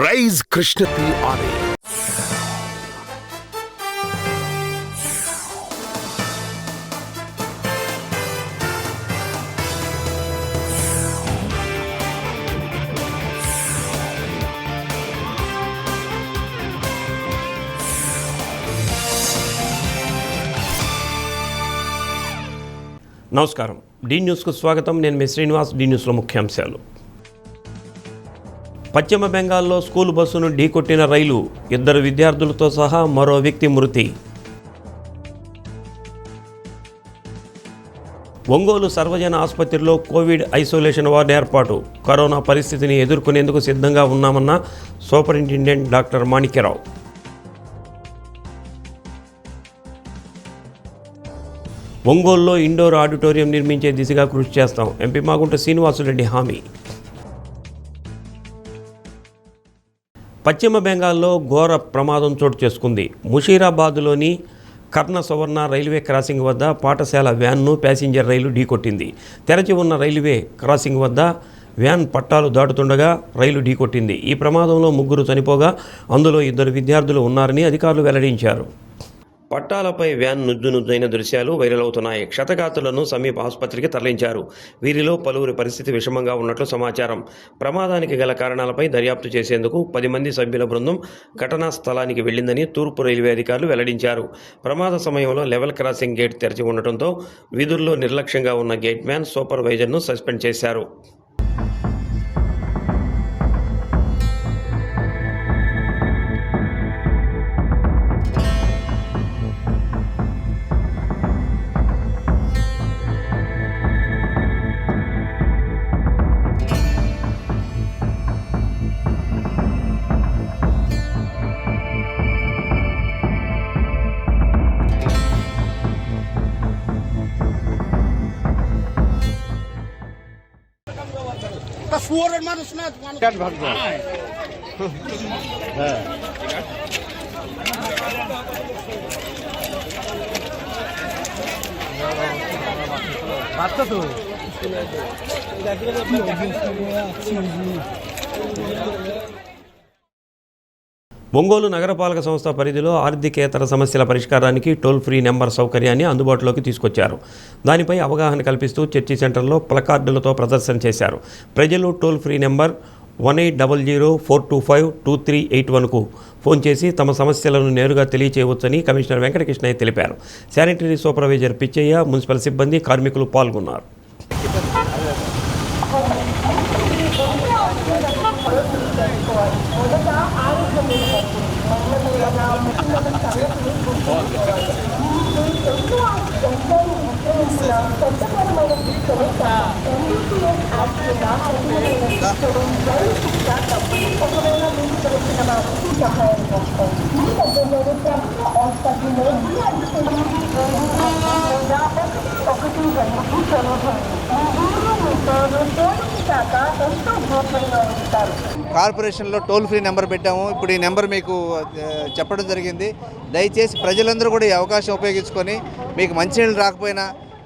Rise కృష్ణతి ఆలయ నమస్కారం. D న్యూస్కు స్వాగతం. నేను మీ శ్రీనివాస్. డి న్యూస్లో ముఖ్యాంశాలు. పశ్చిమ బెంగాల్లో స్కూల్ బస్సును ఢీకొట్టిన రైలు, 2 విద్యార్థులతో సహా మరో వ్యక్తి మృతి. ఒంగోలు సర్వజన ఆసుపత్రిలో కోవిడ్ ఐసోలేషన్ వార్డు ఏర్పాటు. కరోనా పరిస్థితిని ఎదుర్కొనేందుకు సిద్ధంగా ఉన్నామన్న సూపరింటెండెంట్ డాక్టర్ మాణిక్యరావు. ఒంగోలులో ఇండోర్ ఆడిటోరియం నిర్మించే దిశగా కృషి చేస్తాం. ఎంపీ మాగుంట శ్రీనివాసురెడ్డి హామీ. పశ్చిమ బెంగాల్లో ఘోర ప్రమాదం చోటు చేసుకుంది. ముషీరాబాద్లోని కర్ణ సువర్ణ రైల్వే క్రాసింగ్ వద్ద పాఠశాల వ్యాన్ను ప్యాసింజర్ రైలు ఢీకొట్టింది. తెరచి ఉన్న రైల్వే క్రాసింగ్ వద్ద వ్యాన్ పట్టాలు దాటుతుండగా రైలు ఢీకొట్టింది. ఈ ప్రమాదంలో 3 చనిపోగా అందులో 2 విద్యార్థులు ఉన్నారని అధికారులు వెల్లడించారు. పట్టాలపై వ్యాన్ నుజ్జునుజ్జైన దృశ్యాలు వైరల్ అవుతున్నాయి. క్షతగాతులను సమీప ఆసుపత్రికి తరలించారు. వీరిలో పలువురి పరిస్థితి విషమంగా ఉన్నట్లు సమాచారం. ప్రమాదానికి గల కారణాలపై దర్యాప్తు చేసేందుకు 10 మంది సభ్యుల బృందం ఘటనా స్థలానికి వెళ్లిందని తూర్పు రైల్వే అధికారులు వెల్లడించారు. ప్రమాద సమయంలో లెవెల్ క్రాసింగ్ గేట్ తెరిచి ఉండటంతో విధుల్లో నిర్లక్ష్యంగా ఉన్న గేట్ మ్యాన్, సూపర్వైజర్ను సస్పెండ్ చేశారు. सुअर मानुष ना क्या भाग बात तो ఒంగోలు నగరపాలక సంస్థ పరిధిలో ఆర్థికేతర సమస్యల పరిష్కారానికి టోల్ ఫ్రీ నెంబర్ సౌకర్యాన్ని అందుబాటులోకి తీసుకొచ్చారు. దానిపై అవగాహన కల్పిస్తూ చర్చి సెంటర్లో ప్లకార్డులతో ప్రదర్శన చేశారు. ప్రజలు టోల్ ఫ్రీ నెంబర్ 1800-425-2381కు ఫోన్ చేసి తమ సమస్యలను నేరుగా తెలియచేయవచ్చని కమిషనర్ వెంకటకృష్ణయ్య తెలిపారు. శానిటరీ సూపర్వైజర్ పిచ్చయ్య, మున్సిపల్ సిబ్బంది, కార్మికులు పాల్గొన్నారు. కార్పొరేషన్లో టోల్ ఫ్రీ నెంబర్ పెట్టాము. ఇప్పుడు ఈ నెంబర్ మీకు చెప్పడం జరిగింది. దయచేసి ప్రజలందరూ కూడా ఈ అవకాశం ఉపయోగించుకొని మీకు మంచినీళ్ళు రాకపోయినా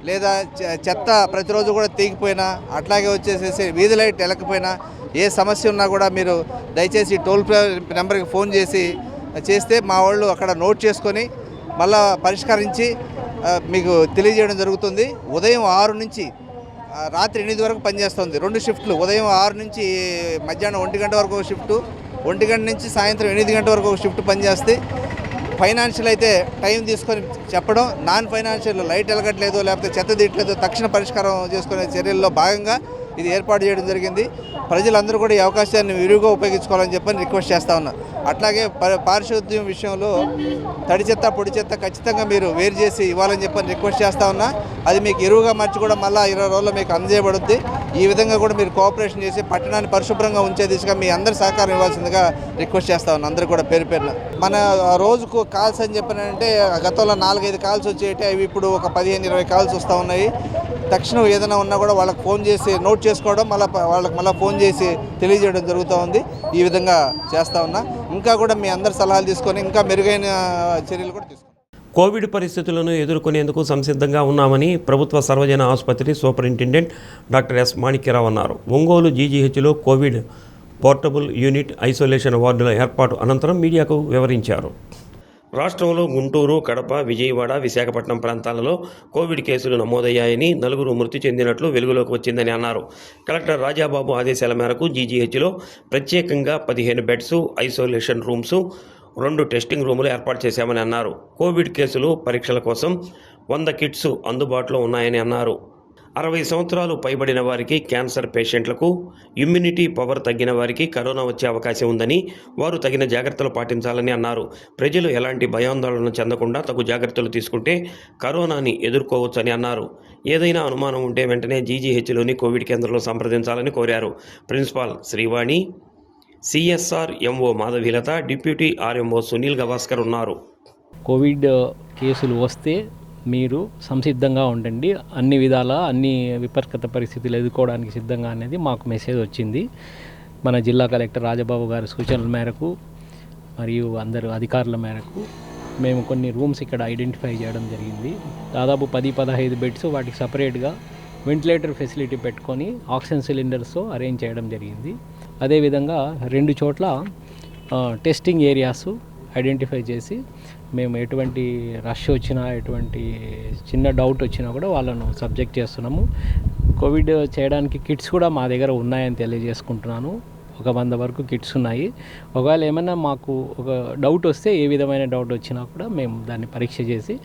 లేదా చెత్త ప్రతిరోజు కూడా తీగిపోయినా అట్లాగే వచ్చేసేసి వీధి లైట్ వెళ్ళకపోయినా ఏ సమస్య ఉన్నా కూడా మీరు దయచేసి టోల్ ఫ్రీ నెంబర్కి ఫోన్ చేస్తే మా వాళ్ళు అక్కడ నోట్ చేసుకొని మళ్ళా పరిష్కరించి మీకు తెలియజేయడం జరుగుతుంది. ఉదయం 6 నుంచి రాత్రి 8 వరకు పనిచేస్తుంది. 2 షిఫ్ట్లు, ఉదయం 6 నుంచి మధ్యాహ్నం 1 గంట వరకు ఒక షిఫ్టు, 1 గంట నుంచి సాయంత్రం 8 గంటల వరకు ఒక షిఫ్ట్ పనిచేస్తే ఫైనాన్షియల్ అయితే టైం తీసుకొని చెప్పడం, నాన్ ఫైనాన్షియల్ లైట్ వెలగట్లేదు లేకపోతే చెత్త తీయట్లేదు తక్షణ పరిష్కారం చేసుకునే చర్యల్లో భాగంగా ఇది ఏర్పాటు చేయడం జరిగింది. ప్రజలందరూ కూడా ఈ అవకాశాన్ని విరివిగా ఉపయోగించుకోవాలని చెప్పని రిక్వెస్ట్ చేస్తూ ఉన్నా. అట్లాగే పారిశుద్ధ్యం విషయంలో తడి చెత్త పొడి చెత్త ఖచ్చితంగా మీరు వేరు చేసి ఇవ్వాలని చెప్పని రిక్వెస్ట్ చేస్తూ ఉన్నా. అది మీకు ఎరువుగా మార్చి కూడా మళ్ళీ 20 రోజుల్లో మీకు అందజేయబడుద్ది. ఈ విధంగా కూడా మీరు కోఆపరేషన్ చేసి పట్టణాన్ని పరిశుభ్రంగా ఉంచే దిశగా మీ అందరి సహకారం ఇవ్వాల్సిందిగా రిక్వెస్ట్ చేస్తా ఉన్నాను. అందరూ కూడా పేరు పేరున మన రోజుకు కాల్స్ అని చెప్పినంటే గతంలో 4-5 కాల్స్ వచ్చేటి, అవి ఇప్పుడు ఒక 15-20 కాల్స్ వస్తూ ఉన్నాయి. తక్షణం ఏదైనా ఉన్నా కూడా వాళ్ళకి ఫోన్ చేసి నోట్ చేసుకోవడం, వాళ్ళకి మళ్ళీ ఫోన్ చేసి తెలియజేయడం జరుగుతూ ఉంది. ఈ విధంగా చేస్తూ ఉన్నా. ఇంకా కూడా మీ అందరి సలహాలు తీసుకొని ఇంకా మెరుగైన చర్యలు కూడా తీసుకుంటాం. కోవిడ్ పరిస్థితులను ఎదుర్కొనేందుకు సంసిద్ధంగా ఉన్నామని ప్రభుత్వ సర్వజన ఆసుపత్రి సూపరింటెండెంట్ డాక్టర్ ఎస్ మాణిక్యరావు అన్నారు. ఒంగోలు జీజీహెచ్లో కోవిడ్ పోర్టబుల్ యూనిట్ ఐసోలేషన్ వార్డుల ఏర్పాటు అనంతరం మీడియాకు వివరించారు. రాష్ట్రంలో గుంటూరు, కడప, విజయవాడ, విశాఖపట్నం ప్రాంతాలలో కోవిడ్ కేసులు నమోదయ్యాయని, 4 మృతి చెందినట్లు వెలుగులోకి వచ్చిందని అన్నారు. కలెక్టర్ రాజాబాబు ఆదేశాల మేరకు జీజీహెచ్లో ప్రత్యేకంగా 15 బెడ్స్, ఐసోలేషన్ రూమ్స్, 2 టెస్టింగ్ రూములు ఏర్పాటు చేశామని అన్నారు. కోవిడ్ కేసులు పరీక్షల కోసం 100 కిట్స్ అందుబాటులో ఉన్నాయని అన్నారు. 60 సంవత్సరాలు పైబడిన వారికి, క్యాన్సర్ పేషెంట్లకు, ఇమ్యూనిటీ పవర్ తగ్గిన వారికి కరోనా వచ్చే అవకాశం ఉందని, వారు తగిన జాగ్రత్తలు పాటించాలని అన్నారు. ప్రజలు ఎలాంటి భయాందోళన చెందకుండా తగు జాగ్రత్తలు తీసుకుంటే కరోనాని ఎదుర్కోవచ్చని అన్నారు. ఏదైనా అనుమానం ఉంటే వెంటనే జీజీహెచ్లోని కోవిడ్ కేంద్రంలో సంప్రదించాలని కోరారు. Principal Srivani, CSR MO Madhavilatha, deputy RMO Sunil Gavaskar ఉన్నారు. కోవిడ్ కేసులు వస్తే మీరు సంసిద్ధంగా ఉండండి, అన్ని విధాలా అన్ని విపత్కర పరిస్థితులు ఎదుర్కోవడానికి సిద్ధంగా అనేది మాకు మెసేజ్ వచ్చింది. మన జిల్లా కలెక్టర్ రాజబాబు గారి సూచనల మేరకు మరియు అందరు అధికారుల మేరకు మేము కొన్ని రూమ్స్ ఇక్కడ ఐడెంటిఫై చేయడం జరిగింది. దాదాపు 10-15 బెడ్స్, వాటికి సపరేట్గా వెంటిలేటర్ ఫెసిలిటీ పెట్టుకొని ఆక్సిజన్ సిలిండర్స్తో అరేంజ్ చేయడం జరిగింది. అదేవిధంగా 2 చోట్ల టెస్టింగ్ ఏరియాస్ ఐడెంటిఫై చేసి మేము ఎటువంటి రష్ వచ్చినా, ఎటువంటి చిన్న డౌట్ వచ్చినా కూడా వాళ్ళను సబ్జెక్ట్ చేస్తున్నాము. కోవిడ్ చేయడానికి కిట్స్ కూడా మా దగ్గర ఉన్నాయని తెలియజేసుకుంటున్నాను. ఒక 100 వరకు కిట్స్ ఉన్నాయి. ఒకవేళ ఏమైనా మాకు ఒక డౌట్ వస్తే, ఏ విధమైన డౌట్ వచ్చినా కూడా మేము దాన్ని పరీక్ష చేసి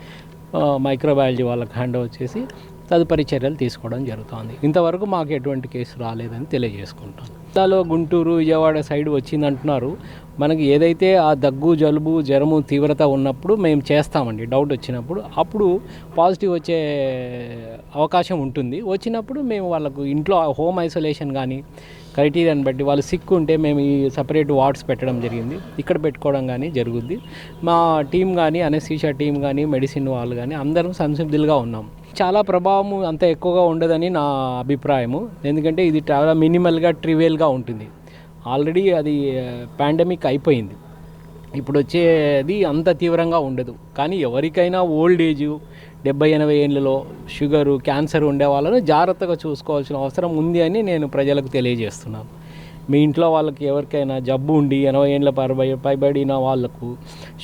మైక్రోబయాలజీ వాళ్ళకి హ్యాండ్ ఓవర్ చేసి తదుపరి చర్యలు తీసుకోవడం జరుగుతుంది. ఇంతవరకు మాకు ఎటువంటి కేసు రాలేదని తెలియజేసుకుంటాం. జిల్లాలో గుంటూరు, విజయవాడ సైడ్ వచ్చిందంటున్నారు. మనకి ఏదైతే ఆ దగ్గు, జలుబు, జ్వరము తీవ్రత ఉన్నప్పుడు మేము చేస్తామండి. డౌట్ వచ్చినప్పుడు అప్పుడు పాజిటివ్ వచ్చే అవకాశం ఉంటుంది. వచ్చినప్పుడు మేము వాళ్ళకు ఇంట్లో హోమ్ ఐసోలేషన్ కానీ క్రైటీరియాని బట్టి వాళ్ళు సిక్ ఉంటే మేము ఈ సపరేట్ వార్డ్స్ పెట్టడం జరిగింది. ఇక్కడ పెట్టుకోవడం కానీ జరుగుద్ది. మా టీం కానీ, అనెస్థీషియా టీం కానీ, మెడిసిన్ వాళ్ళు కానీ అందరం సంసిద్ధులుగా ఉన్నాం. చాలా ప్రభావం అంత ఎక్కువగా ఉండదని నా అభిప్రాయము. ఎందుకంటే ఇది చాలా మినిమల్గా, ట్రివియల్గా ఉంటుంది. ఆల్రెడీ అది పాండమిక్ అయిపోయింది. ఇప్పుడు వచ్చేది అంత తీవ్రంగా ఉండదు. కానీ ఎవరికైనా ఓల్డ్ ఏజ్ 70-80 ఏళ్ళలో షుగరు, క్యాన్సర్ ఉండే వాళ్ళను జాగ్రత్తగా చూసుకోవాల్సిన అవసరం ఉంది అని నేను ప్రజలకు తెలియజేస్తున్నాను. మీ ఇంట్లో వాళ్ళకి ఎవరికైనా జబ్బు ఉండి 80 ఏళ్ళ పైబడిన వాళ్ళకు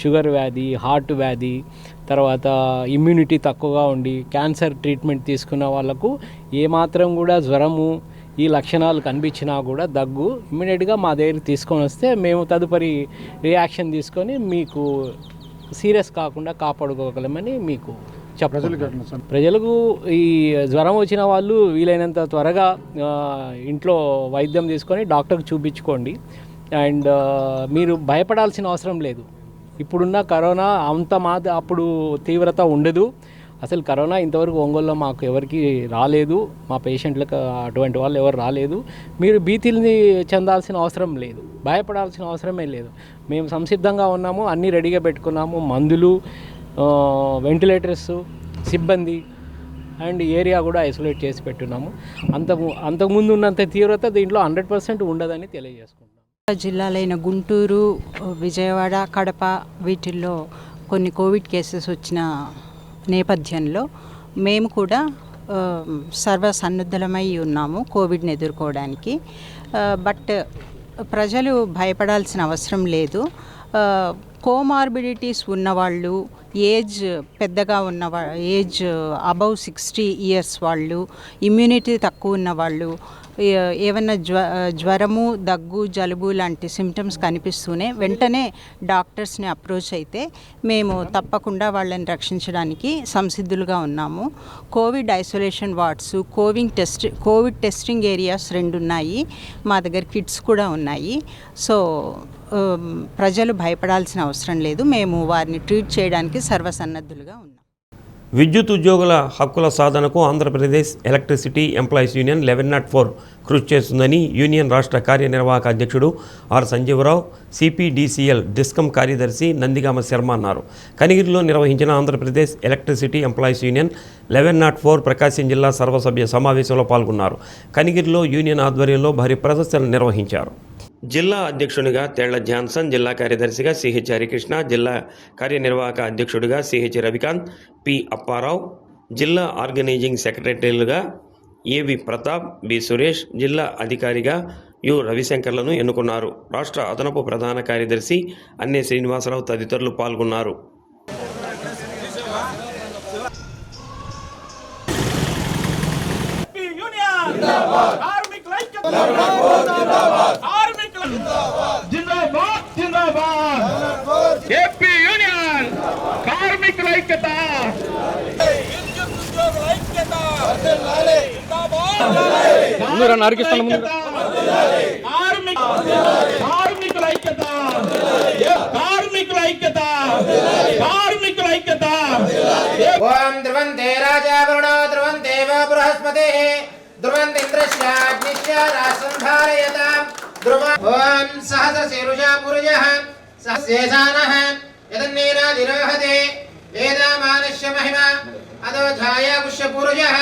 షుగర్ వ్యాధి, హార్ట్ వ్యాధి, తర్వాత ఇమ్యూనిటీ తక్కువగా ఉండి క్యాన్సర్ ట్రీట్మెంట్ తీసుకున్న వాళ్ళకు ఏమాత్రం కూడా జ్వరము, ఈ లక్షణాలు కనిపించినా కూడా దగ్గు ఇమ్మీడియట్గా మా దగ్గరికి తీసుకొని వస్తే మేము తదుపరి రియాక్షన్ తీసుకొని మీకు సీరియస్ కాకుండా కాపాడుకోగలమని మీకు చెప్పాలి. ప్రజలకు ఈ జ్వరం వచ్చిన వాళ్ళు వీలైనంత త్వరగా ఇంట్లో వైద్యం తీసుకొని డాక్టర్కి చూపించుకోండి. అండ్ మీరు భయపడాల్సిన అవసరం లేదు. ఇప్పుడున్న కరోనా అప్పుడు తీవ్రత ఉండదు. అసలు కరోనా ఇంతవరకు ఒంగోలులో మాకు ఎవరికి రాలేదు. మా పేషెంట్లకు అటువంటి వాళ్ళు ఎవరు రాలేదు. మీరు భీతిని చెందాల్సిన అవసరం లేదు, భయపడాల్సిన అవసరమే లేదు. మేము సంసిద్ధంగా ఉన్నాము, అన్నీ రెడీగా పెట్టుకున్నాము. మందులు, వెంటిలేటర్స్, సిబ్బంది అండ్ ఏరియా కూడా ఐసోలేట్ చేసి పెట్టున్నాము. అంతకుముందు ఉన్నంత తీవ్రత దీంట్లో 100% ఉండదని తెలియజేసుకుంటాం. జిల్లాలైన గుంటూరు, విజయవాడ, కడప వీటిల్లో కొన్ని కోవిడ్ కేసెస్ వచ్చిన నేపథ్యంలో మేము కూడా సర్వసన్నద్ధమై ఉన్నాము కోవిడ్ని ఎదుర్కోవడానికి. బట్ ప్రజలు భయపడాల్సిన అవసరం లేదు. కోమార్బిడిటీస్ ఉన్నవాళ్ళు, ఏజ్ పెద్దగా ఏజ్ అబవ్ 60 ఇయర్స్ వాళ్ళు, ఇమ్యూనిటీ తక్కువ ఉన్నవాళ్ళు, ఏమన్నా జ్వరము, దగ్గు, జలుబు లాంటి సిమ్టమ్స్ కనిపిస్తూనే వెంటనే డాక్టర్స్ని అప్రోచ్ అయితే మేము తప్పకుండా వాళ్ళని రక్షించడానికి సంసిద్ధులుగా ఉన్నాము. Covid isolation wards, Covid testing areas 2 ఉన్నాయి. మా దగ్గర కిట్స్ కూడా ఉన్నాయి. సో ప్రజలు భయపడాల్సిన అవసరం లేదు. మేము వారిని ట్రీట్ చేయడానికి సర్వసన్నద్ధులుగా ఉన్నాం. విద్యుత్ ఉద్యోగుల హక్కుల సాధనకు ఆంధ్రప్రదేశ్ ఎలక్ట్రిసిటీ ఎంప్లాయీస్ యూనియన్ 1104 కృషి చేస్తుందని యూనియన్ రాష్ట్ర కార్యనిర్వాహక అధ్యక్షుడు ఆర్ సంజీవరావు, సిపిడిసిఎల్ డిస్కమ్ కార్యదర్శి నందిగామ శర్మ అన్నారు. కనిగిరిలో నిర్వహించిన ఆంధ్రప్రదేశ్ ఎలక్ట్రిసిటీ ఎంప్లాయీస్ యూనియన్ 1104 ప్రకాశం జిల్లా సర్వసభ్య సమావేశంలో పాల్గొన్నారు. కనిగిరిలో యూనియన్ ఆధ్వర్యంలో భారీ ప్రదర్శన నిర్వహించారు. జిల్లా అధ్యక్షునిగా తేళ్ల జాన్సన్, జిల్లా కార్యదర్శిగా సిహెచ్ హరికృష్ణ, జిల్లా కార్యనిర్వాహక అధ్యక్షుడిగా సిహెచ్ రవికాంత్, పి అప్పారావు, జిల్లా ఆర్గనైజింగ్ సెక్రటరీలుగా ఏవి ప్రతాప్, బి సురేష్, జిల్లా అధికారిగా యు రవిశంకర్లను ఎన్నుకున్నారు. రాష్ట్ర అదనపు ప్రధాన కార్యదర్శి అన్నే శ్రీనివాసరావు తదితరులు పాల్గొన్నారు. ఏపీ యూనియన్ కార్మికుల ఐక్యత కార్మికుల ఐక్యత ఓం ధ్రువంతే రాజా వరుణో ధ్రువంతే బృహస్పతిః ధ్రువంతింద్రశ్చాగ్నిశ్చ రాష్ట్రం ధారయతాం ఓం సహస్రశీర్షా పురుషః సహస్యేషానః యదన్నేనాదిరోహతే వేదామానస్య మహిమ అదో ఛాయా పుష్య పురుషః.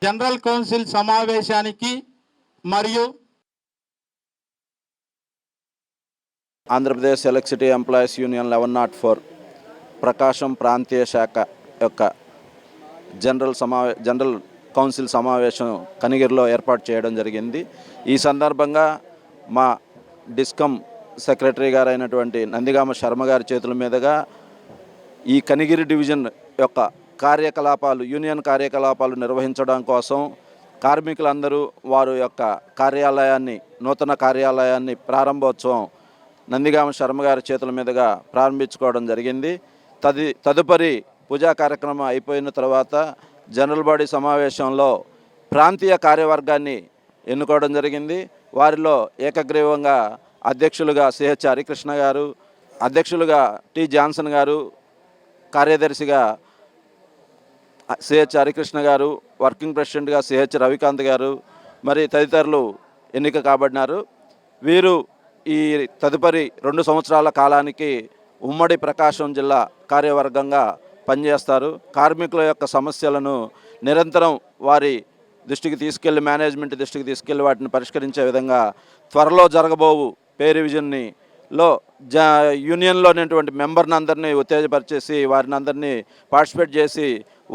జనరల్ కౌన్సిల్ సమావేశానికి మరియు ఆంధ్రప్రదేశ్ ఎలక్ట్రిసిటీ ఎంప్లాయీస్ యూనియన్ 1104 ప్రకాశం ప్రాంతీయ శాఖ యొక్క జనరల్ కౌన్సిల్ సమావేశం కనిగిరిలో ఏర్పాటు చేయడం జరిగింది. ఈ సందర్భంగా మా డిస్కమ్ సెక్రటరీ గారు అయినటువంటి నందిగామ శర్మ గారి చేతుల మీదుగా ఈ కనిగిరి డివిజన్ యొక్క కార్యకలాపాలు యూనియన్ కార్యకలాపాలు నిర్వహించడం కోసం కార్మికులందరూ వారి యొక్క నూతన కార్యాలయాన్ని ప్రారంభోత్సవం నందిగామ శర్మ గారి చేతుల మీదుగా ప్రారంభించుకోవడం జరిగింది. తదుపరి పూజా కార్యక్రమం అయిపోయిన తర్వాత జనరల్ బాడీ సమావేశంలో ప్రాంతీయ కార్యవర్గాన్ని ఎన్నుకోవడం జరిగింది. వారిలో ఏకగ్రీవంగా అధ్యక్షులుగా సిహెచ్ హరికృష్ణ గారు, అధ్యక్షులుగా టి జాన్సన్ గారు, కార్యదర్శిగా సిహెచ్ హరికృష్ణ గారు, వర్కింగ్ ప్రెసిడెంట్గా సిహెచ్ రవికాంత్ గారు మరి తదితరులు ఎన్నిక కాబడినారు. వీరు ఈ తదుపరి 2 సంవత్సరాల కాలానికి ఉమ్మడి ప్రకాశం జిల్లా కార్యవర్గంగా పనిచేస్తారు. కార్మికుల యొక్క సమస్యలను నిరంతరం వారి దృష్టికి తీసుకెళ్లి మేనేజ్మెంట్ దృష్టికి తీసుకెళ్లి వాటిని పరిష్కరించే విధంగా త్వరలో జరగబోవు పే రివిజన్లో యూనియన్లో ఉన్నటువంటి మెంబర్ని అందరినీ ఉత్తేజపరిచేసి వారిని అందరినీ పార్టిసిపేట్ చేసి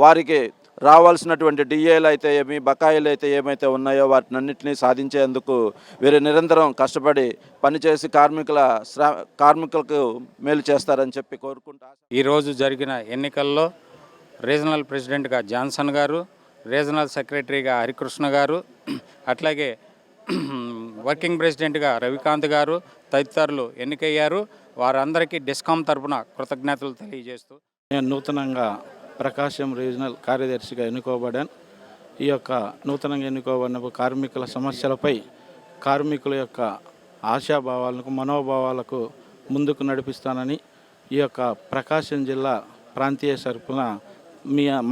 వారికి రావాల్సినటువంటి డిఏలు అయితే ఏమి బకాయిలు అయితే ఏమైతే ఉన్నాయో వాటినన్నింటినీ సాధించేందుకు వీరు నిరంతరం కష్టపడి పనిచేసి కార్మికులకు మేలు చేస్తారని చెప్పి కోరుకుంటా. ఈరోజు జరిగిన ఎన్నికల్లో రీజనల్ ప్రెసిడెంట్గా జాన్సన్ గారు, రీజనల్ సెక్రటరీగా హరికృష్ణ గారు, అట్లాగే వర్కింగ్ ప్రెసిడెంట్గా రవికాంత్ గారు తదితరులు ఎన్నికయ్యారు. వారందరికీ డిస్కామ్ తరఫున కృతజ్ఞతలు తెలియజేస్తూ నేను నూతనంగా ప్రకాశం రీజనల్ కార్యదర్శిగా ఎన్నుకోబడాను. ఈ యొక్క నూతనంగా ఎన్నుకోబడిన కార్మికుల సమస్యలపై కార్మికుల యొక్క ఆశాభావాలకు మనోభావాలకు ముందుకు నడిపిస్తానని ఈ యొక్క ప్రకాశం జిల్లా ప్రాంతీయ తరపున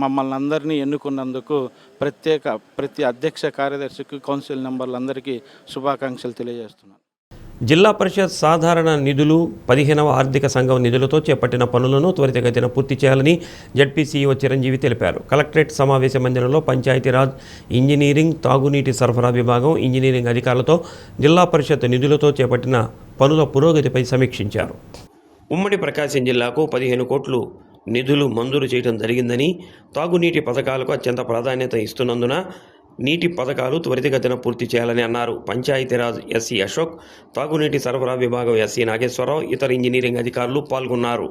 మమ్మల్ని అందరినీ ఎన్నుకున్నందుకు ప్రతి అధ్యక్ష కార్యదర్శికి కౌన్సిల్ మెంబర్లందరికీ శుభాకాంక్షలు తెలియజేస్తున్నాను. జిల్లా పరిషత్ సాధారణ నిధులు 15వ ఆర్థిక సంఘం నిధులతో చేపట్టిన పనులను త్వరితగతిన పూర్తి చేయాలని జడ్పీసీఈఓ చిరంజీవి తెలిపారు. కలెక్టరేట్ సమావేశ మందిరంలో పంచాయతీరాజ్, ఇంజనీరింగ్, తాగునీటి సరఫరా విభాగం ఇంజనీరింగ్ అధికారులతో జిల్లా పరిషత్ నిధులతో చేపట్టిన పనుల పురోగతిపై సమీక్షించారు. ఉమ్మడి ప్రకాశం జిల్లాకు 15 కోట్లు నిధులు మంజూరు చేయడం జరిగిందని, తాగునీటి పథకాలకు అత్యంత ప్రాధాన్యత ఇస్తున్నందున నీటి పథకాలు త్వరితగతిన పూర్తి చేయాలని అన్నారు. పంచాయతీరాజ్ ఎస్సీ అశోక్, తాగునీటి సరఫరా విభాగం ఎస్సీ నాగేశ్వరరావు, ఇతర ఇంజనీరింగ్ అధికారులు పాల్గొన్నారు.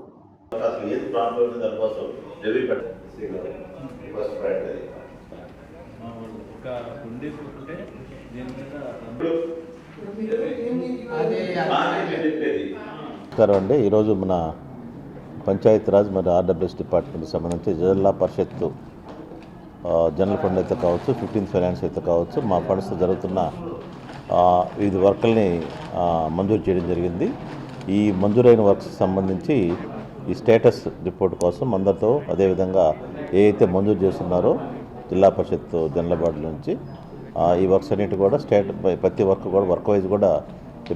నమస్కారం అండి. ఈరోజు మన పంచాయతీరాజ్ మరియు ఆర్డబ్ల్యూఎస్ డిపార్ట్మెంట్కి సంబంధించి జిల్లా పరిషత్తు జనరల్ ఫండ్ అయితే కావచ్చు, 15th ఫైనాన్స్ అయితే కావచ్చు, మా ఫండ్స్ జరుగుతున్న వివిధ వర్కుల్ని మంజూరు చేయడం జరిగింది. ఈ మంజూరైన వర్క్స్కి సంబంధించి ఈ స్టేటస్ రిపోర్ట్ కోసం అందరితో అదేవిధంగా ఏ అయితే మంజూరు చేస్తున్నారో జిల్లా పరిషత్ జనరల్ బాడీ నుంచి ఈ వర్క్స్ అన్నిటి కూడా ప్రతి వర్క్ కూడా వర్క్ వైజ్ కూడా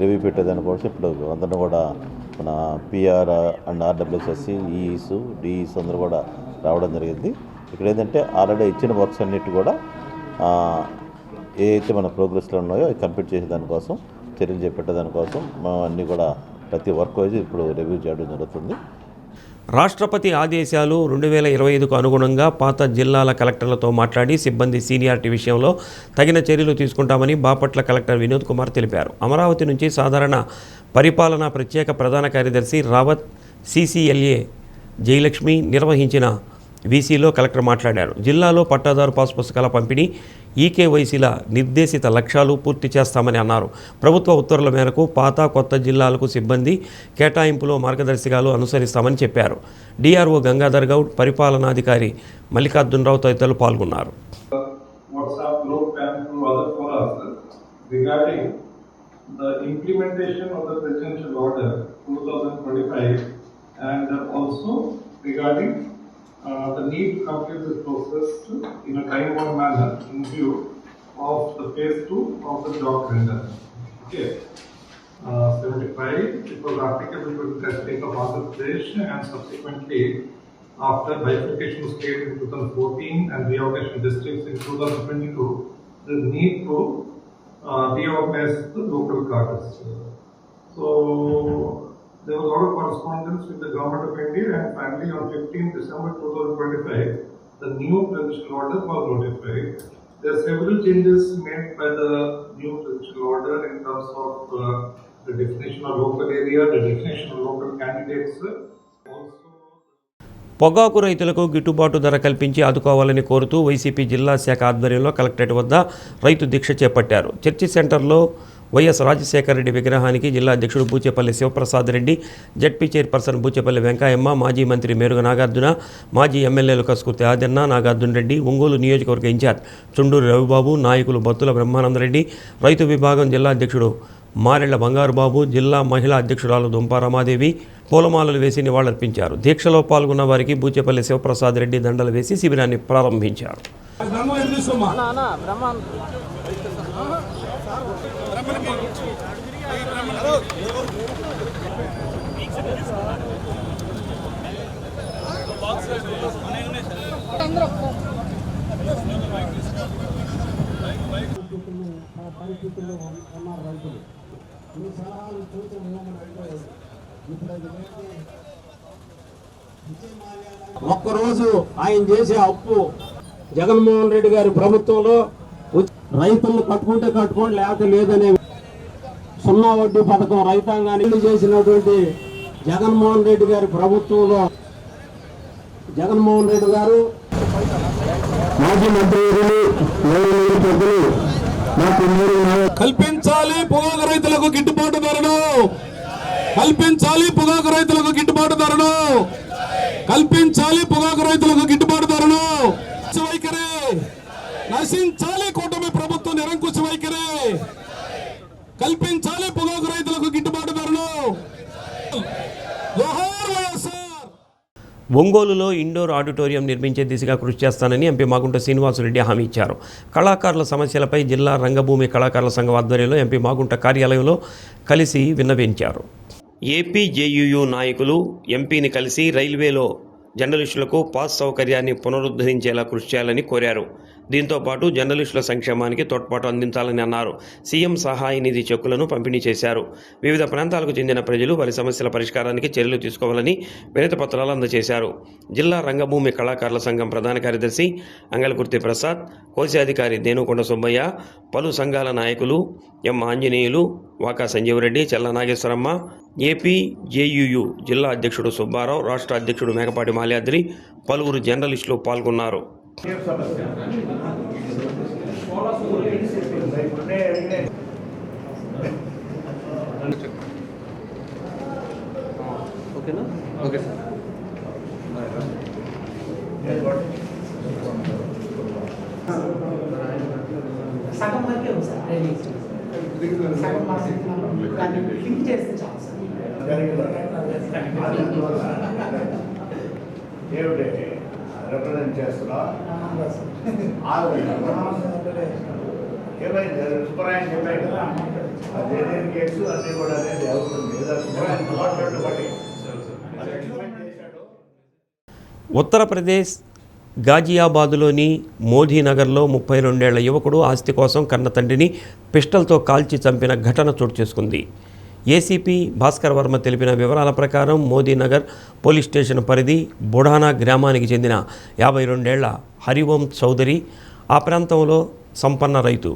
రివ్యూ పెట్టేదాని కోసం ఇప్పుడు అందరిని కూడా మన పిఆర్ అండ్ ఆర్డబ్ల్యూఎస్ఎస్సి, ఈఈస్, డిఈస్ అందరూ కూడా రావడం జరిగింది. ఇక్కడ ఏంటంటే ఆల్రెడీ ఇచ్చిన వర్క్స్ అన్నిటి కూడా ఏ అయితే మన ప్రోగ్రెస్లో ఉన్నాయో అవి కంప్లీట్ చేసే దానికోసం చర్యలు చేపట్టేదానికోసం మనం అన్నీ కూడా ప్రతి వర్క్ వైజ్ ఇప్పుడు రివ్యూ చేయడం జరుగుతుంది. రాష్ట్రపతి ఆదేశాలు 2025కు అనుగుణంగా పాత జిల్లాల కలెక్టర్లతో మాట్లాడి సిబ్బంది సీనియారిటీ విషయంలో తగిన చర్యలు తీసుకుంటామని బాపట్ల కలెక్టర్ వినోద్ కుమార్ తెలిపారు. అమరావతి నుంచి సాధారణ పరిపాలనా ప్రత్యేక ప్రధాన కార్యదర్శి రావత్ CCLA జయలక్ష్మి నిర్వహించిన వీసీలో కలెక్టర్ మాట్లాడారు. జిల్లాలో పట్టాదారు పాస్ పుస్తకాల పంపిణీ, ఈకేవైసీల నిర్దేశిత లక్ష్యాలు పూర్తి చేస్తామని అన్నారు. ప్రభుత్వ ఉత్తర్వుల మేరకు పాత కొత్త జిల్లాలకు సిబ్బంది కేటాయింపులో మార్గదర్శకాలు అనుసరిస్తామని చెప్పారు. డిఆర్ఓ గంగాధర్ గౌడ్, పరిపాలనాధికారి మల్లికార్జునరావు తదితరులు పాల్గొన్నారు. The need to complete this process in a time-bound manner in view of the phase 2 of the job tender. Okay. 75, it was applicable to the state of Andhra Pradesh and subsequently after bifurcation of state in 2014 and reorganization of districts in 2022, the need to reorganize the local cadres. So, there was a lot of correspondence with the Government of India, and finally on 15 December 2025, the new provincial order was notified. There are several changes made by the new provincial order in terms of the definition of local area, the definition of local candidates. పొగాకు రైతులకు గిట్టుబాటు ధర కల్పించి ఆదుకోవాలని కోరుతూ YCP జిల్లా శాఖ ఆధ్వర్యంలో కలెక్టరేట్ వద్ద రైతు దీక్ష చేపట్టారు. చర్చి సెంటర్లో వైఎస్ రాజశేఖర రెడ్డి విగ్రహానికి జిల్లా అధ్యక్షుడు బూచేపల్లి శివప్రసాద్ రెడ్డి, జడ్పీ చైర్పర్సన్ బూచేపల్లి వెంకయ్యమ్మ, మాజీ మంత్రి మేరుగ నాగార్జున, మాజీ ఎమ్మెల్యేలు కసుకుర్తి ఆదెన్న, నాగార్జున రెడ్డి, ఒంగోలు నియోజకవర్గ ఇన్ఛార్జ్ చుండూరు రవిబాబు, నాయకులు బత్తుల బ్రహ్మానందరెడ్డి, రైతు విభాగం జిల్లా అధ్యక్షుడు మారెళ్ల బంగారుబాబు, జిల్లా మహిళా అధ్యక్షురాలు దుంపా రమాదేవి పూలమాలలు వేసి నివాళులర్పించారు. దీక్షలో పాల్గొన్న వారికి బూచేపల్లి శివప్రసాద్ రెడ్డి దండలు వేసి శిబిరాన్ని ప్రారంభించారు. ఒక్కరోజు ఆయన చేసే అప్పు జగన్మోహన్ రెడ్డి గారి ప్రభుత్వంలో రైతులను కట్టుకుంటే కట్టుకోండి లేకపోతే లేదనే సున్నా వడ్డీ పథకం రైతాంగాన్ని చేసినటువంటి జగన్మోహన్ రెడ్డి గారి ప్రభుత్వంలో జగన్మోహన్ రెడ్డి గారు మాజీ మంత్రులు కల్పించాలి పొగాకు రైతులకు గిట్టుబాటు ధరను, కల్పించాలి పొగాకు రైతులకు గిట్టుబాటు ధరను, కల్పించాలి పొగాకు రైతులకు గిట్టుబాటు ధరను. వైఖరి నశించాలి కూటమి ప్రభుత్వం నిరంకుశ వైఖరి, కల్పించాలి పొగాకు రైతులకు గిట్టుబాటు ధరను. ఒంగోలులో ఇండోర్ ఆడిటోరియం నిర్మించే దిశగా కృషి చేస్తానని ఎంపీ మాగుంట శ్రీనివాసరెడ్డి హామీ ఇచ్చారు. కళాకారుల సమస్యలపై జిల్లా రంగభూమి కళాకారుల సంఘం ఆధ్వర్యంలో ఎంపీ మాగుంట కార్యాలయంలో కలిసి విన్నవించారు. ఏపీజేయూయూ నాయకులు ఎంపీని కలిసి రైల్వేలో జర్నలిస్టులకు పాస్ సౌకర్యాన్ని పునరుద్ధరించేలా కృషి చేయాలని కోరారు. దీంతో పాటు జర్నలిస్టుల సంక్షేమానికి తోడ్పాటు అందించాలని అన్నారు. సీఎం సహాయ నిధి చెక్కులను పంపిణీ చేశారు. వివిధ ప్రాంతాలకు చెందిన ప్రజలు వారి సమస్యల పరిష్కారానికి చర్యలు తీసుకోవాలని వినతి పత్రాలు అందజేశారు. జిల్లా రంగభూమి కళాకారుల సంఘం ప్రధాన కార్యదర్శి అంగల్కుర్తి ప్రసాద్, కోశాధికారి దేనుకొండ సుబ్బయ్య, పలు సంఘాల నాయకులు ఎం ఆంజనేయులు, వాకా సంజీవరెడ్డి, చెల్ల నాగేశ్వరమ్మ, ఏపీజేయూయూ జిల్లా అధ్యక్షుడు సుబ్బారావు, రాష్ట్ర అధ్యక్షుడు మేకపాటి మాల్యాద్రి, పలువురు జర్నలిస్టులు పాల్గొన్నారు. సగం వరకే ఉంది సార్ ట్రైనింగ్, సగం దాన్ని లింక్ చేస్తే చాలు సార్. రిప్రజెంట్ చేస్తున్నా ఏమైంది సుబ్రాయన్ చెప్పాయి కదా, అదే కేసు అన్నీ కూడా అనేది అవుతుంది. ఉత్తరప్రదేశ్ గాజియాబాదులోని మోదీనగర్లో 32 ఏళ్ల యువకుడు ఆస్తి కోసం కన్న తండ్రిని పిస్టల్తో కాల్చి చంపిన ఘటన చోటు చేసుకుంది. ఏసీపీ భాస్కర్ వర్మ తెలిపిన వివరాల ప్రకారం మోదీనగర్ పోలీస్ స్టేషన్ పరిధి బుఢానా గ్రామానికి చెందిన 52 ఏళ్ల హరివంశ్ చౌదరి ఆ ప్రాంతంలో సంపన్న రైతు.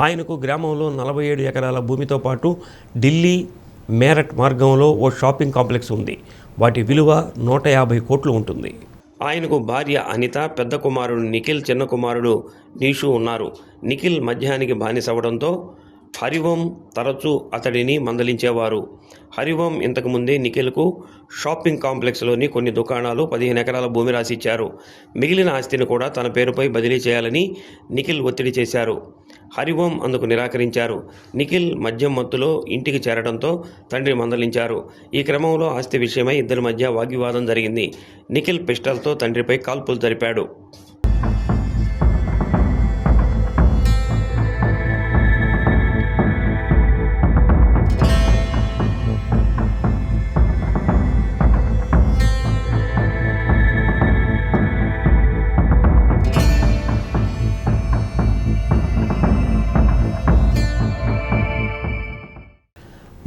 ఆయనకు గ్రామంలో 47 ఎకరాల భూమితో పాటు ఢిల్లీ మేరట్ మార్గంలో ఓ షాపింగ్ కాంప్లెక్స్ ఉంది. వాటి విలువ 150 కోట్లు ఉంటుంది. ఆయనకు భార్య అనిత, పెద్ద కుమారుడు నిఖిల్, చిన్న కుమారుడు నీషు ఉన్నారు. నిఖిల్ మద్యానికి బానిసవడంతో హరివం తరచూ అతడిని మందలించేవారు. హరివం ఇంతకుముందే నిఖిల్కు షాపింగ్ కాంప్లెక్స్లోని కొన్ని దుకాణాలు 15 ఎకరాల భూమి రాసిచ్చారు. మిగిలిన ఆస్తిని కూడా తన పేరుపై బదిలీ చేయాలని నిఖిల్ ఒత్తిడి చేశారు. హరివం అందుకు నిరాకరించారు. నిఖిల్ మద్యం మత్తులో ఇంటికి చేరడంతో తండ్రి మందలించారు. ఈ క్రమంలో ఆస్తి విషయమై ఇద్దరి మధ్య వాగ్వివాదం జరిగింది. నిఖిల్ పిస్టల్తో తండ్రిపై కాల్పులు జరిపాడు.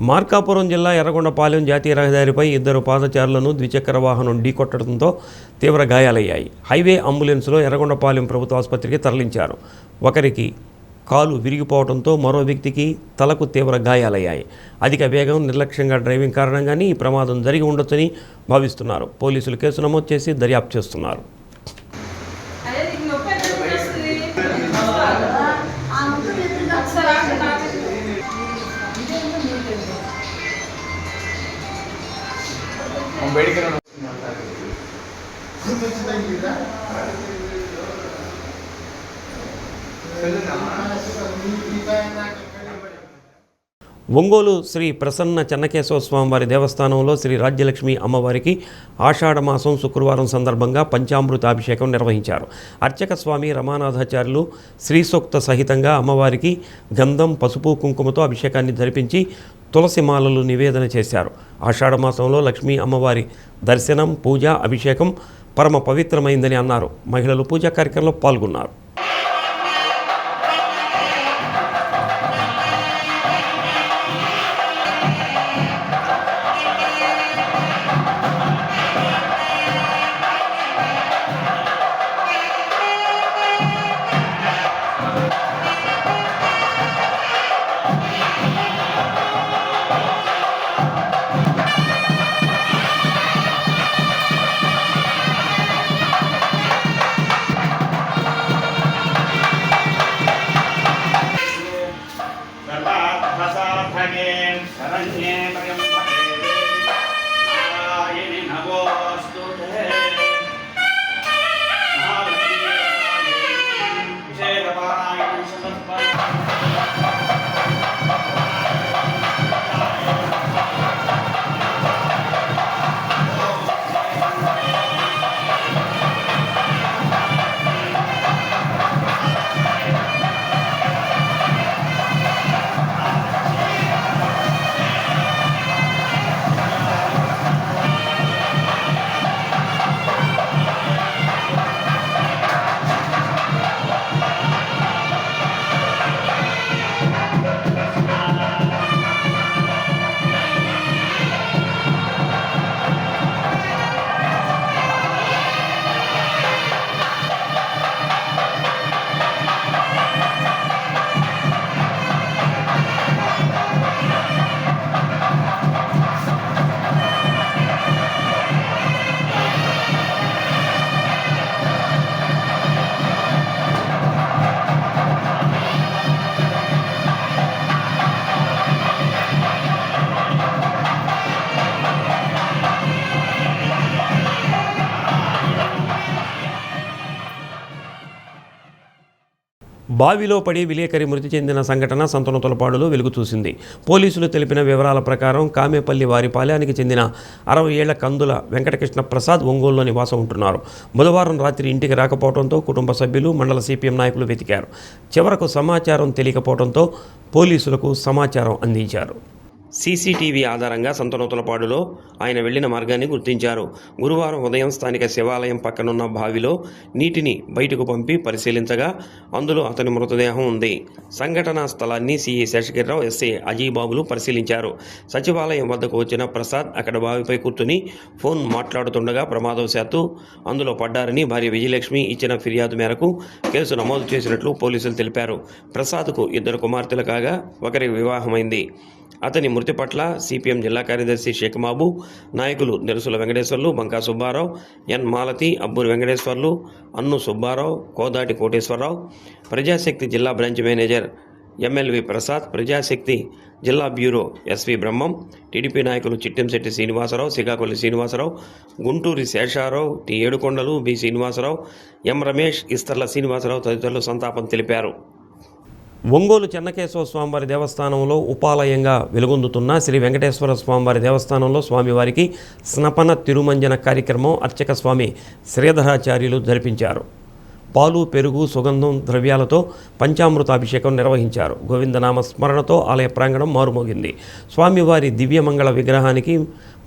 మార్కాపురం జిల్లా ఎర్రగొండపాలెం జాతీయ రహదారిపై ఇద్దరు పాదచారులను ద్విచక్ర వాహనం ఢీకొట్టడంతో తీవ్ర గాయాలయ్యాయి. హైవే అంబులెన్స్లో ఎర్రగొండపాలెం ప్రభుత్వ ఆసుపత్రికి తరలించారు. ఒకరికి కాలు విరిగిపోవడంతో మరో వ్యక్తికి తలకు తీవ్ర గాయాలయ్యాయి. అధిక వేగం, నిర్లక్ష్యంగా డ్రైవింగ్ కారణంగానే ఈ ప్రమాదం జరిగి ఉండొచ్చని భావిస్తున్నారు. పోలీసులు కేసు నమోదు చేసి దర్యాప్తు చేస్తున్నారు. ఒంగోలు శ్రీ ప్రసన్న చెన్నకేశవ స్వామివారి దేవస్థానంలో శ్రీ రాజ్యలక్ష్మి అమ్మవారికి ఆషాఢమాసం శుక్రవారం సందర్భంగా పంచామృతాభిషేకం నిర్వహించారు. అర్చక స్వామి రమానాథాచార్యులు శ్రీసూక్త సహితంగా అమ్మవారికి గంధం, పసుపు, కుంకుమతో అభిషేకాన్ని జరిపించి తులసిమాలలు నివేదన చేశారు. ఆషాఢమాసంలో లక్ష్మీ అమ్మవారి దర్శనం, పూజ, అభిషేకం పరమ పవిత్రమైందని అన్నారు. మహిళలు పూజా కార్యక్రమంలో పాల్గొన్నారు. బావిలో పడి విలేకరి మృతి చెందిన సంఘటన సంతనొతలపాడులో వెలుగు చూసింది. పోలీసులు తెలిపిన వివరాల ప్రకారం కామేపల్లి వారి పాలెనికి చెందిన 60 ఏళ్ల కందుల వెంకటకృష్ణ ప్రసాద్ ఒంగోలులో నివాసం ఉంటున్నారు. బుధవారం రాత్రి ఇంటికి రాకపోవడంతో కుటుంబ సభ్యులు, మండల సిపిఎం నాయకులు వెతికారు. చివరకు సమాచారం తెలియకపోవడంతో పోలీసులకు సమాచారం అందించారు. సీసీటీవీ ఆధారంగా సంతనూతలపాడులో ఆయన వెళ్లిన మార్గాన్ని గుర్తించారు. గురువారం ఉదయం స్థానిక శివాలయం పక్కనున్న బావిలో నీటిని బయటకు పంపి పరిశీలించగా అందులో అతని మృతదేహం ఉంది. సంఘటనా స్థలాన్ని సీఐ శేషగిరిరావు, ఎస్ఐ అజయబాబులు పరిశీలించారు. సచివాలయం వద్దకు వచ్చిన ప్రసాద్ అక్కడ బావిపై కూర్చుని ఫోన్ మాట్లాడుతుండగా ప్రమాదవశాత్తు అందులో పడ్డారని భార్య విజయలక్ష్మి ఇచ్చిన ఫిర్యాదు మేరకు కేసు నమోదు చేసినట్లు పోలీసులు తెలిపారు. ప్రసాద్కు 2 కుమార్తెలు కాగా ఒకరి వివాహమైంది. అతని మృతి పట్ల సిపిఎం జిల్లా కార్యదర్శి షేక్ మహబూబ్, నాయకులు నెరుసుల వెంకటేశ్వర్లు, బంకా సుబ్బారావు, ఎన్ మాలతి, అబ్బూరి వెంకటేశ్వర్లు, అన్ను సుబ్బారావు, కోదాటి కోటేశ్వరరావు, ప్రజాశక్తి జిల్లా బ్రాంచ్ మేనేజర్ ఎంఎల్వి ప్రసాద్, ప్రజాశక్తి జిల్లా బ్యూరో ఎస్వి బ్రహ్మం, టీడీపీ నాయకులు చిట్టెంశెట్టి శ్రీనివాసరావు, శ్రీకాకుళి శ్రీనివాసరావు, గుంటూరి శేషారావు, టి ఏడుకొండలు, బి శ్రీనివాసరావు, ఎం రమేష్, ఇస్తర్ల శ్రీనివాసరావు తదితరులు సంతాపం తెలిపారు. ఒంగోలు చెన్నకేశవ స్వామివారి దేవస్థానంలో ఉపాలయంగా వెలుగొందుతున్న శ్రీ వెంకటేశ్వర స్వామివారి దేవస్థానంలో స్వామివారికి స్నపన తిరుమంజన కార్యక్రమం అర్చక స్వామి శ్రీధరాచార్యులు జరిపించారు. పాలు, పెరుగు, సుగంధం ద్రవ్యాలతో పంచామృతాభిషేకం నిర్వహించారు. గోవిందనామ స్మరణతో ఆలయ ప్రాంగణం మారుమోగింది. స్వామివారి దివ్యమంగళ విగ్రహానికి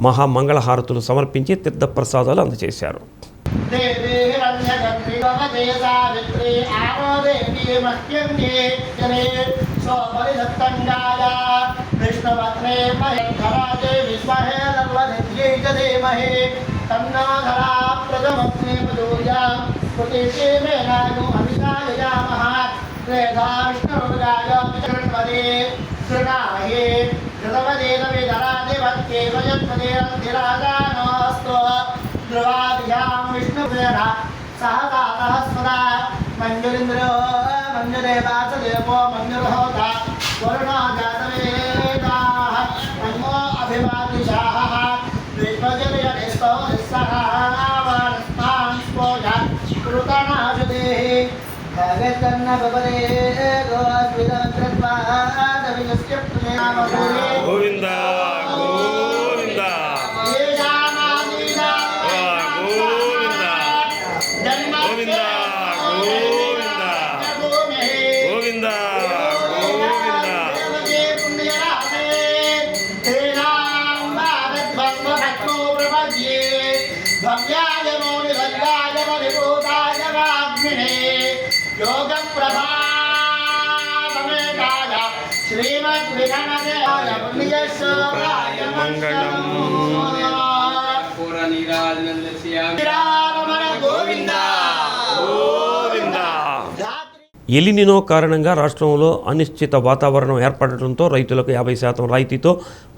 మహామంగళహారతులు సమర్పించి తీర్థప్రసాదాలు అందజేశారు. सहदातः मंजुरिंद्रो मंजुदेवासदेवो मंजुर्होता वरुणो जातवेदाः नमो अभिवादिशाः विश्वजनयनिस्तो निस्सहावानस्तान् स्पोजा कृतनाशुदेः भगतन्न बबरे गोस्विदमकृत्वादविजस्य पुण्यनामसूरे गोविंदा गोविंदा ఎలినినో కారణంగా రాష్ట్రంలో అనిశ్చిత వాతావరణం ఏర్పడటంతో రైతులకు 50% రాయితీతో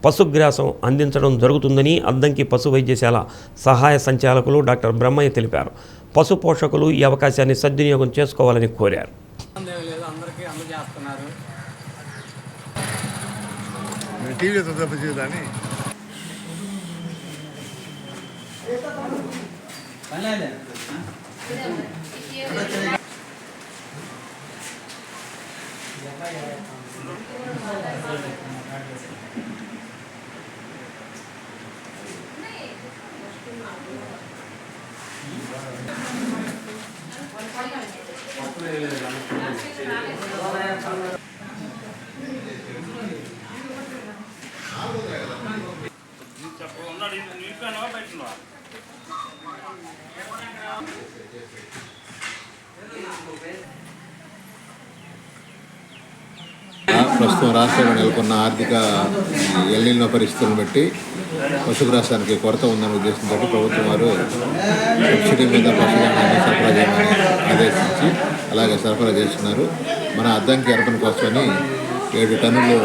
పశుగ్రాసం అందించడం జరుగుతుందని అద్దంకి పశు వైద్యశాల సహాయ సంచాలకులు డాక్టర్ బ్రహ్మయ్య తెలిపారు. పశు పోషకులు ఈ అవకాశాన్ని సద్వినియోగం చేసుకోవాలని కోరారు. ప్రస్తుతం రాష్ట్రంలో నెలకొన్న ఆర్థిక ఎల్నినో పరిస్థితులను బట్టి పశుగ్రాసానికి కొరత ఉందనే ఉద్దేశంతో ప్రభుత్వం వారు సబ్సిడీ మీద పశుగ్రాసాన్ని సరఫరా చేయమని ఆదేశించి అలాగే సరఫరా చేస్తున్నారు. మన అద్దంకి అర్పణ కోసమని 7 టన్నులు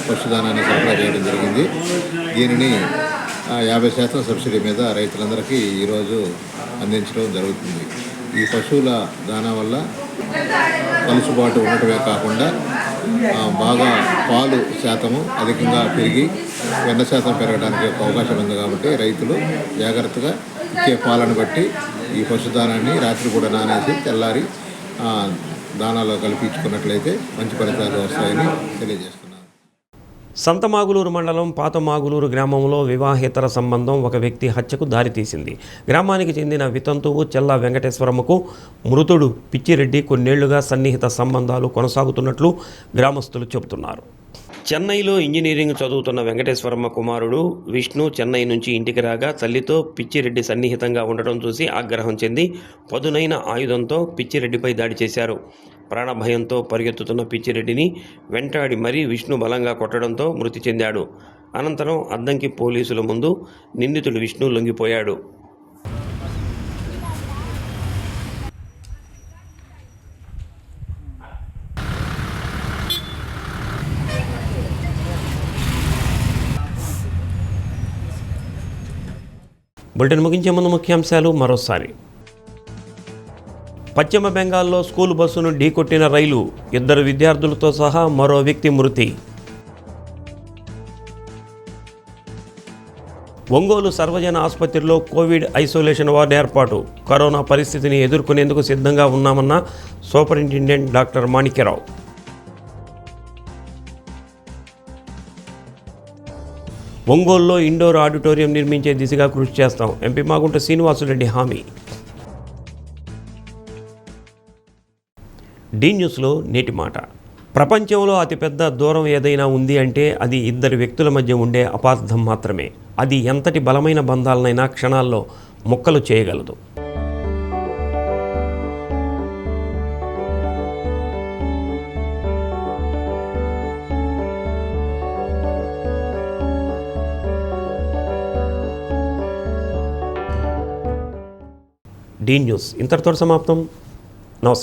పశుదానాన్ని సరఫరా చేయడం జరిగింది. దీనిని 50% సబ్సిడీ మీద రైతులందరికీ ఈరోజు అందించడం జరుగుతుంది. ఈ పశువుల దానా వల్ల కలుసుబాటు ఉండటమే కాకుండా బాగా పాలు శాతము అధికంగా పెరిగి వెన్న శాతం పెరగడానికి ఒక అవకాశం ఉంది. కాబట్టి రైతులు జాగ్రత్తగా ఇచ్చే పాలను బట్టి ఈ పశుదానాన్ని రాత్రి కూడా నానేసి తెల్లారి దానాలో కల్పించుకున్నట్లయితే మంచి ఫలితాలు వస్తాయని తెలియజేస్తున్నారు. సంతమాగులూరు మండలం పాతమాగులూరు గ్రామంలో వివాహేతర సంబంధం ఒక వ్యక్తి హత్యకు దారితీసింది. గ్రామానికి చెందిన వితంతువు చెల్లా వెంకటేశ్వరమ్మకు మృతుడు పిచ్చిరెడ్డి కొన్నేళ్లుగా సన్నిహిత సంబంధాలు కొనసాగుతున్నట్లు గ్రామస్తులు చెబుతున్నారు. చెన్నైలో ఇంజనీరింగ్ చదువుతున్న వెంకటేశ్వరమ్మ కుమారుడు విష్ణు చెన్నై నుంచి ఇంటికి రాగా తల్లితో పిచ్చిరెడ్డి సన్నిహితంగా ఉండటం చూసి ఆగ్రహం చెంది పదునైన ఆయుధంతో పిచ్చిరెడ్డిపై దాడి చేశారు. ప్రాణభయంతో పరిగెత్తుతున్న పిచ్చిరెడ్డిని వెంటాడి మరీ విష్ణు బలంగా కొట్టడంతో మృతి చెందాడు. అనంతరం అద్దంకి పోలీసుల ముందు నిందితుడు విష్ణు లొంగిపోయాడు. బులెటిన్ ముగించే ముందు ముఖ్యాంశాలు మరోసారి. పశ్చిమ బెంగాల్లో స్కూల్ బస్సును ఢీకొట్టిన రైలు, 2 విద్యార్థులతో సహా మరో వ్యక్తి మృతి. ఒంగోలు సర్వజన ఆసుపత్రిలో కోవిడ్ ఐసోలేషన్ వార్డు ఏర్పాటు, కరోనా పరిస్థితిని ఎదుర్కొనేందుకు సిద్ధంగా ఉన్నామన్న సూపరింటెండెంట్ డాక్టర్ మాణిక్యరావు. ఒంగోలులో ఇండోర్ ఆడిటోరియం నిర్మించే దిశగా కృషి చేస్తాం, ఎంపీ మాగుంట శ్రీనివాసురెడ్డి హామీ. డి న్యూస్లో నేటి మాట. ప్రపంచంలో అతిపెద్ద దూరం ఏదైనా ఉంది అంటే అది 2 వ్యక్తుల మధ్య ఉండే అపార్థం మాత్రమే. అది ఎంతటి బలమైన బంధాలనైనా క్షణాల్లో ముక్కలు చేయగలదు. డి న్యూస్ ఇంతటితో సమాప్తం. నమస్కారం.